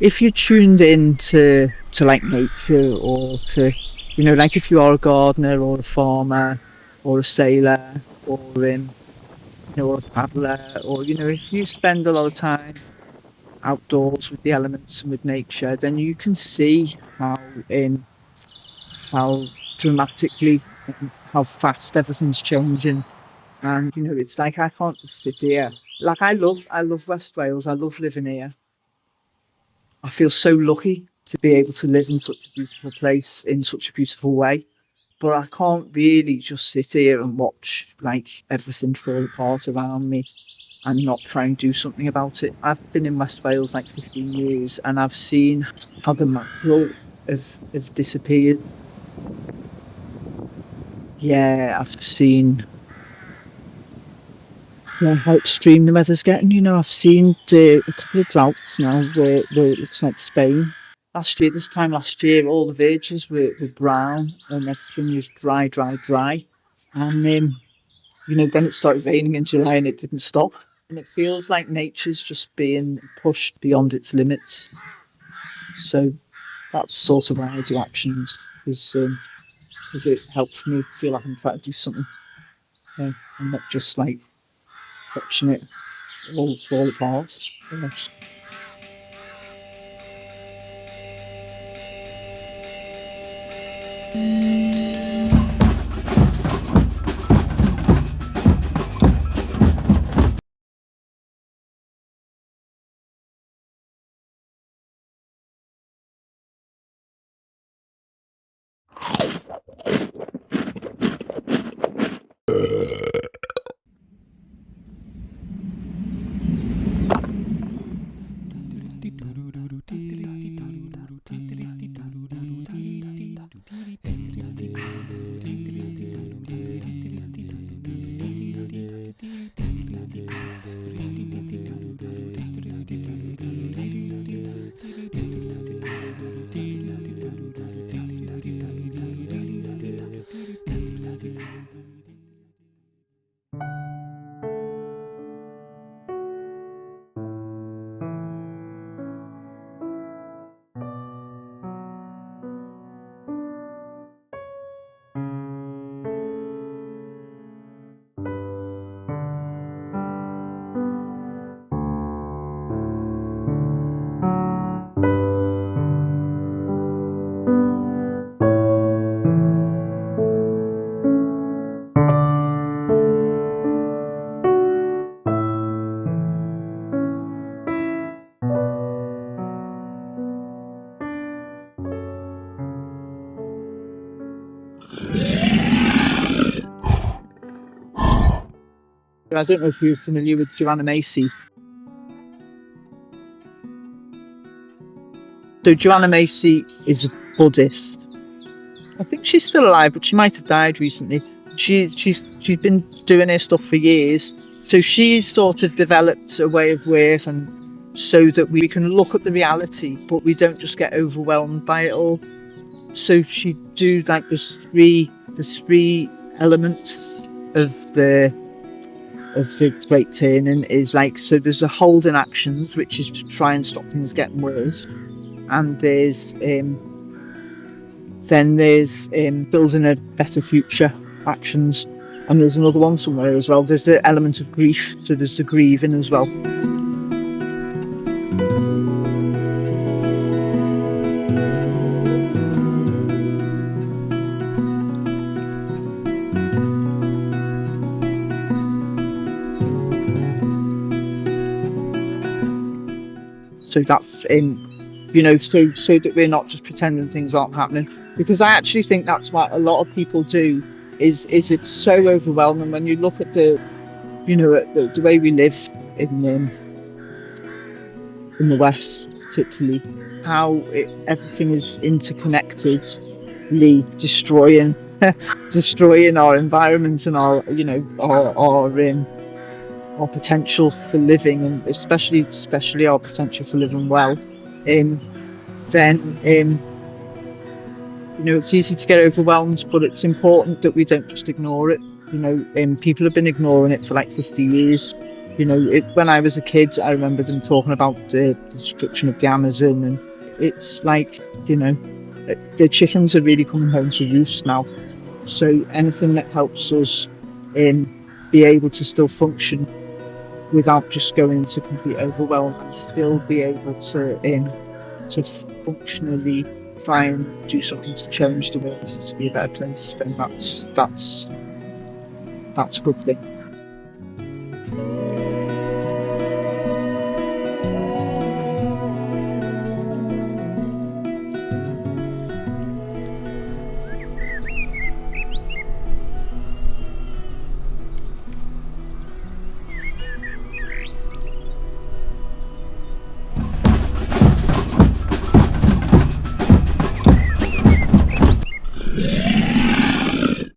if you're tuned in to like nature, or to, you know, like if you are a gardener or a farmer or a sailor, or you know, or a traveller, or, you know, if you spend a lot of time outdoors with the elements and with nature, then you can see how dramatically and how fast everything's changing. And, you know, it's like I can't just sit here. Like I love West Wales. I love living here. I feel so lucky to be able to live in such a beautiful place in such a beautiful way. But I can't really just sit here and watch like everything fall apart around me and not try and do something about it. I've been in West Wales like 15 years, and I've seen how the mackerel have disappeared. Yeah, I've seen, yeah, how extreme the weather's getting. You know, I've seen a couple of droughts now where it looks like Spain. This time last year, all the verges were brown and everything was dry. And, you know, then it started raining in July and it didn't stop. And it feels like nature's just being pushed beyond its limits. So that's sort of why I do actions, because it helps me feel like I'm trying to do something. And not just like watching it all fall apart. Yeah. I don't know if you're familiar with Joanna Macy. So Joanna Macy is a Buddhist. I think she's still alive, but she might have died recently. She's been doing her stuff for years. So she sort of developed a way of working so that we can look at the reality, but we don't just get overwhelmed by it all. So she do like the three elements of the great turning is like, so there's the holding actions, which is to try and stop things getting worse, and there's building a better future actions, and there's another one somewhere as well. There's the element of grief, so there's the grieving as well. So that's you know, so that we're not just pretending things aren't happening. Because I actually think that's what a lot of people do. Is it's so overwhelming when you look at the way we live in the West, particularly, how everything is interconnectedly destroying our environment and our potential for living, and especially our potential for living well. It's easy to get overwhelmed, but it's important that we don't just ignore it. People have been ignoring it for like 50 years, When I was a kid, I remember them talking about the destruction of the Amazon, and it's like, the chickens are really coming home to roost now. So anything that helps us be able to still function without just going into complete overwhelm, and still be able to functionally try and do something to change the world to be a better place, then that's a good thing.